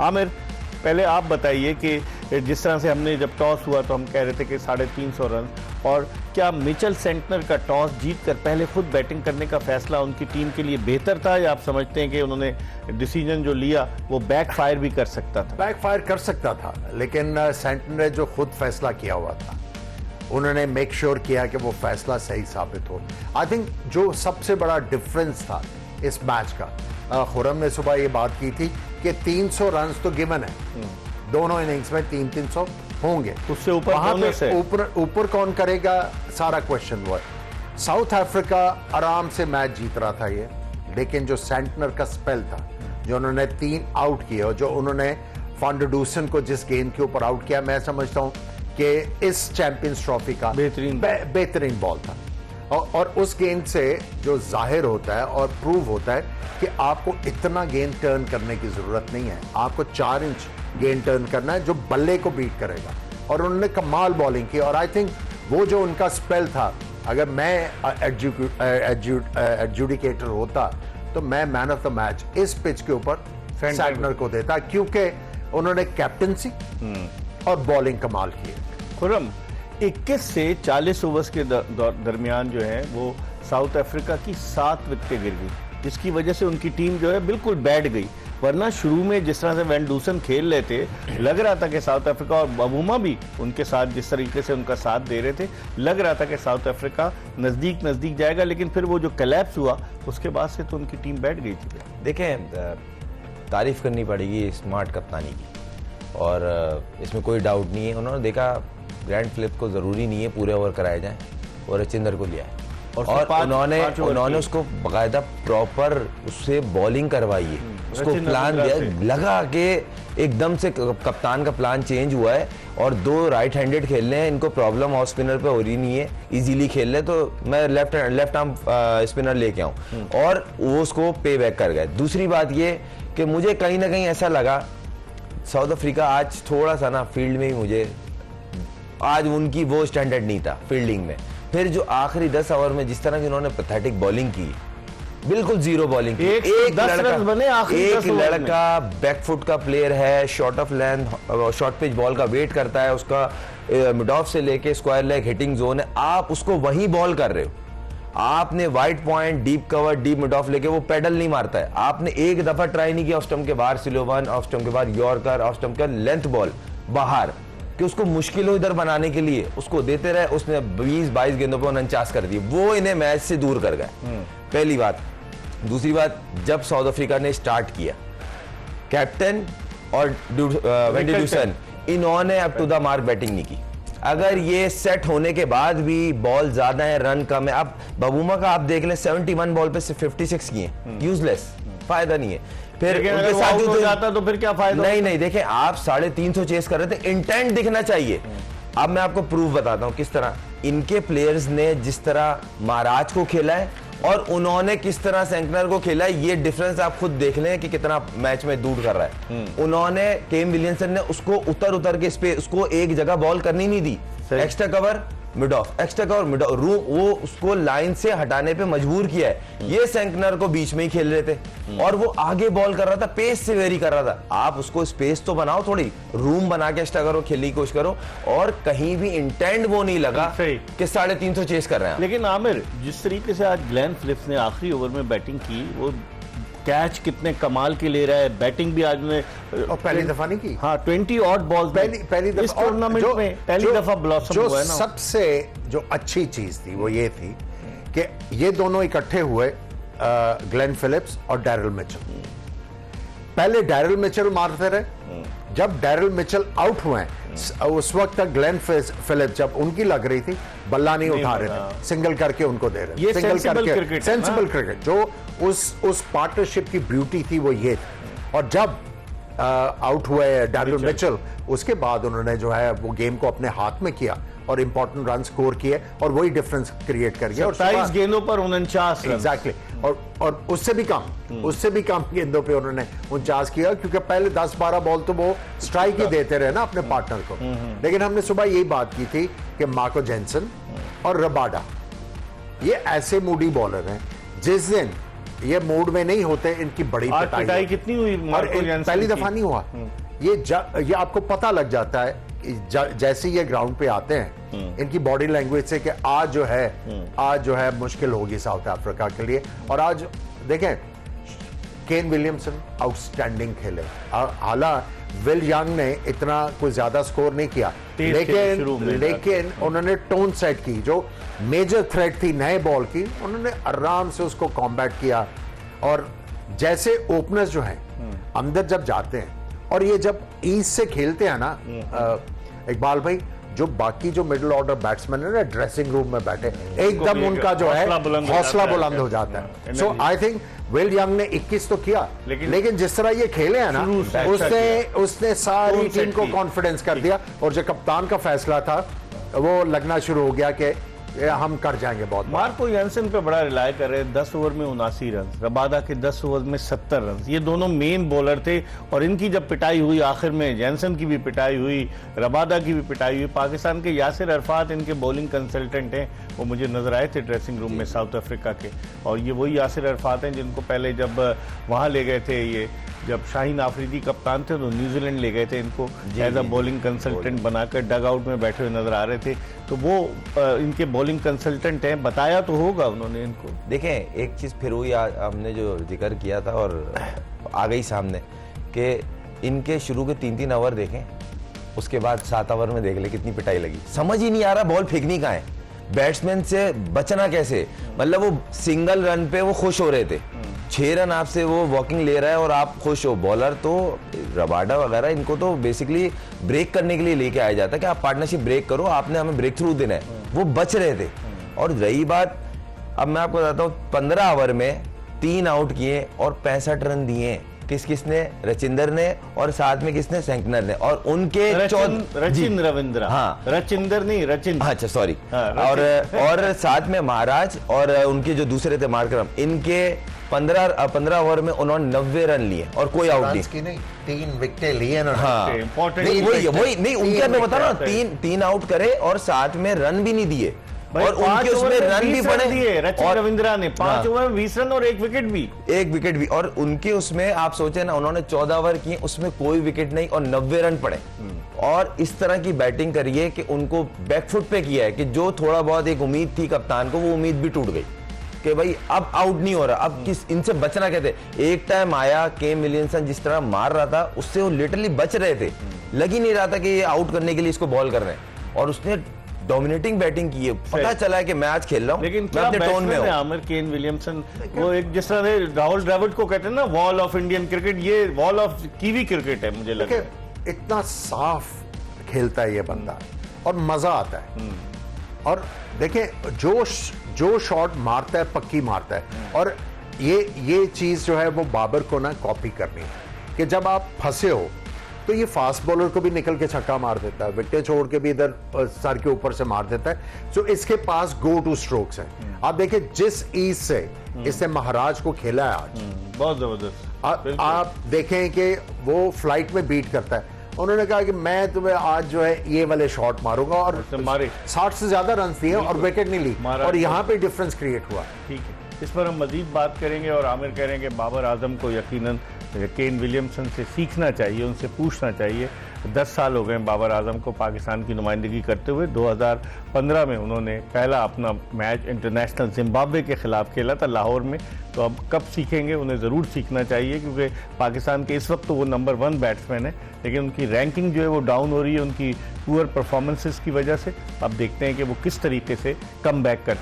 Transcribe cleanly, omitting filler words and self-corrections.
आमिर, पहले आप बताइए कि जिस तरह से हमने जब टॉस हुआ तो हम कह रहे थे कि 350 रन, और क्या मिचेल सेंटनर का टॉस जीतकर पहले खुद बैटिंग करने का फैसला उनकी टीम के लिए बेहतर था, या आप समझते हैं कि उन्होंने डिसीजन जो लिया वो बैकफायर भी कर सकता था? बैकफायर कर सकता था, लेकिन सेंटनर ने जो खुद फैसला किया हुआ था, उन्होंने मेक श्योर किया कि वो फैसला सही साबित हो। आई थिंक जो सबसे बड़ा डिफरेंस था इस मैच का, खुरम ने सुबह ये बात की थी कि 300 रन तो गिवन है, दोनों इनिंग्स में 300 होंगे, उससे ऊपर ऊपर कौन करेगा, सारा क्वेश्चन हुआ। साउथ अफ्रीका आराम से मैच जीत रहा था ये, लेकिन जो सेंटनर का स्पेल था, जो उन्होंने 3 आउट किए और जो उन्होंने फांडडूसन को जिस गेंद के ऊपर आउट किया, मैं समझता हूं कि इस चैंपियंस ट्रॉफी का बेहतरीन बॉल था। और उस गेंद से जो जाहिर होता है और प्रूव होता है कि आपको इतना गेंद टर्न करने की जरूरत नहीं है, आपको 4 इंच गेंद टर्न करना है जो बल्ले को बीट करेगा। और उन्होंने कमाल बॉलिंग की, और आई थिंक वो जो उनका स्पेल था, अगर मैं एडजुडिकेटर होता तो मैं मैन ऑफ द मैच इस पिच के ऊपर सेंटनर को देता, क्योंकि उन्होंने कैप्टनसी और बॉलिंग कमाल की। खुरम, 21 से 40 ओवर्स के दरमियान जो है वो साउथ अफ्रीका की 7 विकेटें गिर गई, जिसकी वजह से उनकी टीम जो है बिल्कुल बैठ गई। वरना शुरू में जिस तरह से वैंडूसन खेल रहे थे, लग रहा था कि साउथ अफ्रीका, और बबूमा भी उनके साथ जिस तरीके से उनका साथ दे रहे थे, लग रहा था कि साउथ अफ्रीका नज़दीक जाएगा, लेकिन फिर वो जो कोलैप्स हुआ उसके बाद से तो उनकी टीम बैठ गई थी। देखें, तारीफ करनी पड़ेगी स्मार्ट कप्तानी की, और इसमें कोई डाउट नहीं है। उन्होंने देखा ग्रैंड फ्लिप को ज़रूरी नहीं है पूरे ओवर कराए जाएं, और रचिंदर को लिया है, और उन्होंने उसको बाकायदा प्रॉपर उससे बॉलिंग करवाई है, उसको प्लान दिया, लगा कि एकदम से कप्तान का प्लान चेंज हुआ है, और 2 राइट हैंडेड खेलने हैं, इनको प्रॉब्लम ऑफ स्पिनर पे हो रही नहीं है, इजीली खेल ले, तो मैं लेफ्ट आर्म स्पिनर लेके आऊँ, और वो उसको पे बैक कर गए। दूसरी बात ये कि मुझे कहीं ना कहीं ऐसा लगा साउथ अफ्रीका आज थोड़ा सा ना फील्ड में ही, मुझे आज उनकी वो स्टैंडर्ड नहीं था फील्डिंग में। फिर जो आखिरी 10 ओवर में जिस तरह की उन्होंने पैथेटिक बॉलिंग की, बिल्कुल जीरो बॉलिंग की। एक लड़का बैकफुट का प्लेयर है, short of length short pitch ball का वेट करता है, उसका मिड ऑफ से लेके स्क्वायर लेग हिटिंग जोन है, आप उसको वहीं बॉल कर रहे हो। आपने white point, deep cover, deep mid of लेके वो पेडल नहीं मारता है। आपने एक दफा ट्राई नहीं किया ऑफ स्टंप के बाहर स्लो वन, ऑफ स्टंप के बाहर यॉर्कर, ऑफ स्टंप का लेंथ बॉल बाहर, कि उसको मुश्किल हो इधर बनाने के लिए उसको देते रहे। उसने 20-22 गेंदों पर 49 कर दिए, वो इन्हें मैच से दूर कर गए, पहली बात। दूसरी बात, जब साउथ अफ्रीका ने स्टार्ट किया, कैप्टन और वैंडूसन, इन्होंने up to the mark batting नहीं की। अगर ये सेट होने के बाद भी बॉल ज्यादा है, रन कम है, अब बबूमा का आप देख लें 71 बॉल पे से 56 किए, यूजलेस, फायदा नहीं है। फिर उनके साथ हो जाता तो फिर क्या फायदा? नहीं, देखें आप 350 चेस कर रहे थे, इंटेंट दिखना चाहिए। अब मैं आपको प्रूफ बताता हूं किस तरह इनके प्लेयर्स ने जिस तरह महाराज को खेला है और उन्होंने किस तरह सेंटनर को खेला है, ये डिफरेंस आप खुद देख लें कि कितना मैच में दूर कर रहा है। उन्होंने केम विलियमसन ने उसको उतर के स्पेस, उसको एक जगह बॉल करनी नहीं दी, extra cover mid off, extra cover mid off, वो उसको लाइन से हटाने पे मजबूर किया है। ये सेंटनर को बीच में ही खेल रहे थे और वो आगे बॉल कर रहा था, पेस से वेरी कर रहा था। आप उसको स्पेस तो बनाओ, थोड़ी रूम बना के एक्स्ट्रा करो, खेलने की कोशिश करो, और कहीं भी इंटेंट वो नहीं लगा कि 350 चेस कर रहे हैं। लेकिन आमिर, जिस तरीके से आज ग्लेन फिलिप्स ने आखिरी ओवर में बैटिंग की, वो कैच कितने कमाल के ले रहा है, बैटिंग भी आज में पहली दफा नहीं की। हाँ, 20 ऑड बॉल्स पहली दफा इस टूर्नामेंट में पहली दफा ब्लॉसम हुआ है ना। सबसे जो अच्छी चीज थी वो ये थी कि ये दोनों इकट्ठे हुए, ग्लेन फिलिप्स और डैरिल मिचेल। पहले डैरिल मिचेल मारते रहे, जब डैरिल मिचेल आउट हुए उस वक्त तक ग्लेन फिलिप्स जब उनकी लग रही थी, बल्ला नहीं उठा रहे थे, सिंगल करके उनको दे रहे थे, सिंगल करके, सेंसिबल क्रिकेट। जो उस पार्टनरशिप की ब्यूटी थी वो ये थी। और जब आउट हुए डैरिल मिचेल, उसके बाद उन्होंने जो है वो गेम को अपने हाथ में किया और इंपॉर्टेंट रन स्कोर किए और वही डिफरेंस क्रिएट कर गया। 27 गेंदों पर 49 रन, एग्जैक्टली। और उससे भी कम गेंदों पे उन्होंने 49 किया, क्योंकि पहले 10-12 बॉल तो वो स्ट्राइक ही देते रहे ना अपने पार्टनर को। लेकिन हमने सुबह यही बात की थी कि मार्को जेनसन और रबाडा ये ऐसे मूडी बॉलर हैं, जिस दिन ये मूड में नहीं होते, इनकी बड़ी आज पिटाई पिटाई होती। कितनी हुई और मार्को इन- जैनसन पहली की? दफा नहीं हुआ ये आपको पता लग जाता है कि जैसे ये ग्राउंड पे आते हैं इनकी बॉडी लैंग्वेज से कि आज जो है मुश्किल होगी साउथ अफ्रीका के लिए। और आज देखें केन विलियमसन आउटस्टैंडिंग खेले, हालांकि विल यंग ने इतना कोई ज्यादा स्कोर नहीं किया, तेज खेले शुरू में। लेकिन उन्होंने टोन सेट की, जो मेजर थ्रेट थी नए बॉल की, उन्होंने आराम से उसको कॉम्बैट किया। और जैसे ओपनर्स जो हैं अंदर जब जाते हैं और ये जब ईस्ट से खेलते हैं ना इकबाल भाई, जो बाकी जो मिडिल ऑर्डर बैट्समैन है ना ड्रेसिंग रूम में बैठे, एकदम भी उनका जो है हौसला बुलंद हो जाता जाता है। है। सो आई थिंक विल यंग ने 21 तो किया, लेकिन जिस तरह ये खेले हैं ना, शुरू से अच्छा उसने सारी टोन टीम सेट को की। कॉन्फिडेंस कर दिया। और जो कप्तान का फैसला था वो लगना शुरू हो गया कि ये हम कर जाएंगे बहुत बड़ा। मार्को जैनसन पे बड़ा रिलाय कर रहे हैं। 10 ओवर में 79 रन, रबादा के 10 ओवर में 70 रन। ये दोनों मेन बॉलर थे और इनकी जब पिटाई हुई आखिर में, जैनसन की भी पिटाई हुई, रबादा की भी पिटाई हुई। पाकिस्तान के यासिर अरफात इनके बॉलिंग कंसल्टेंट हैं, वो मुझे नजर आए थे ड्रेसिंग रूम में साउथ अफ्रीका के। और ये वही यासिर अरफात हैं जिनको पहले जब वहां ले गए थे, ये जब शाहीन आफरीदी कप्तान थे तो न्यूजीलैंड ले गए थे इनको एज अ बॉलिंग कंसल्टेंट बनाकर, डग आउट में बैठे हुए नजर आ रहे थे। तो वो इनके बॉलिंग कंसल्टेंट हैं, बताया तो होगा उन्होंने इनको। देखें एक चीज़ फिर हुई, हमने जो जिक्र किया था और आ गई सामने कि इनके शुरू के 3-3 ओवर देखें, उसके बाद 7 ओवर में देख ले कितनी पिटाई लगी। समझ ही नहीं आ रहा बॉल फेंकनी कहाँ है, बैट्समैन से बचना कैसे। मतलब वो सिंगल रन पे वो खुश हो रहे थे, 6 रन आपसे वो वॉकिंग ले रहा है और आप खुश हो। बॉलर तो रबाडा वगैरह इनको तो बेसिकली ब्रेक करने के लिए लेके आया जाता है कि आप पार्टनरशिप ब्रेक करो, आपने हमें ब्रेक थ्रू देना है। वो बच रहे थे। और रही बात, अब मैं आपको बताता हूँ 15 ओवर में 3 आउट किए और 65 रन दिए। किसने? रचिंदर ने और साथ में किसने? सेंकनर ने। और उनके रचिन रविंद्र, हाँ रचिंदर नहीं रचिन, अच्छा सॉरी, हाँ, और साथ में महाराज और उनके जो दूसरे थे मार्करम, इनके 15 ओवर में उन्होंने 90 रन लिए और कोई आउट नहीं। 3 विकेटें लिए ना। हाँ इंपॉर्टेंट वही नहीं, उनके मैं बता रहा हूँ 3 आउट करे और साथ में रन भी नहीं दिए और उनके उसमें रन भी पड़े दिए रचिन रविंद्रा ने 5 ओवर में 20 रन और 1 विकेट भी। और उनके उसमें आप सोचे ना, उन्होंने 14 ओवर किए, उसमें कोई विकेट नहीं और 90 रन पड़े। और इस तरह की बैटिंग करिए कि उनको बैकफुट पे किया है कि जो थोड़ा बहुत एक उम्मीद थी कप्तान को, वो उम्मीद भी टूट गई कि भाई अब आउट नहीं हो रहा, अब किस इनसे बचना कहते। एक टाइम आया केन विलियमसन जिस तरह मार रहा था उससे वो लिटरली बच रहे थे, लग ही नहीं रहा था कि ये आउट करने के लिए इसको बॉल कर रहे हैं। और उसने डोमिनेटिंग बैटिंग की है, पता चला है कि मैं आज खेल रहा हूं, लेकिन मैं अपने टोन में हूं। आमिर केन विलियमसन वो एक जिस तरह राहुल द्रविड़ को कहते हैं ना वॉल ऑफ इंडियन क्रिकेट, ये वॉल ऑफ कीवी क्रिकेट है मुझे लगता है। इतना साफ खेलता है ये बंदा और मजा आता है। और देखें जो शॉट मारता है पक्की मारता है। और ये चीज जो है वो बाबर को ना कॉपी करनी है कि जब आप फंसे हो तो ये फास्ट बॉलर को भी निकल के छक्का मार देता है, विकेट छोड़ के भी इधर सर के ऊपर से मार देता है। तो इसके पास गो टू स्ट्रोक्स हैं। आप देखिए जिस ईज से इसने महाराज को खेला है आज, बहुत जबरदस्त। आप देखें कि वो फ्लाइट में बीट करता है। उन्होंने कहा कि मैं तुम्हें आज जो है ये वाले शॉट मारूंगा और 60 से ज्यादा रन दिए और विकेट नहीं ली, और यहाँ पे डिफरेंस क्रिएट हुआ। ठीक है, इस पर हम मजीद बात करेंगे। और आमिर कह रहे हैं कि बाबर आजम को यकीनन केन विलियमसन से सीखना चाहिए, उनसे पूछना चाहिए। 10 साल हो गए बाबर आजम को पाकिस्तान की नुमाइंदगी करते हुए। 2015 में उन्होंने पहला अपना मैच इंटरनेशनल जिम्बाब्वे के खिलाफ खेला था लाहौर में। तो अब कब सीखेंगे? उन्हें ज़रूर सीखना चाहिए, क्योंकि पाकिस्तान के इस वक्त तो वो नंबर 1 बैट्समैन है, लेकिन उनकी रैंकिंग जो है वो डाउन हो रही है उनकी पुअर परफॉर्मेंसेस की वजह से। अब देखते हैं कि वो किस तरीके से कम बैक करते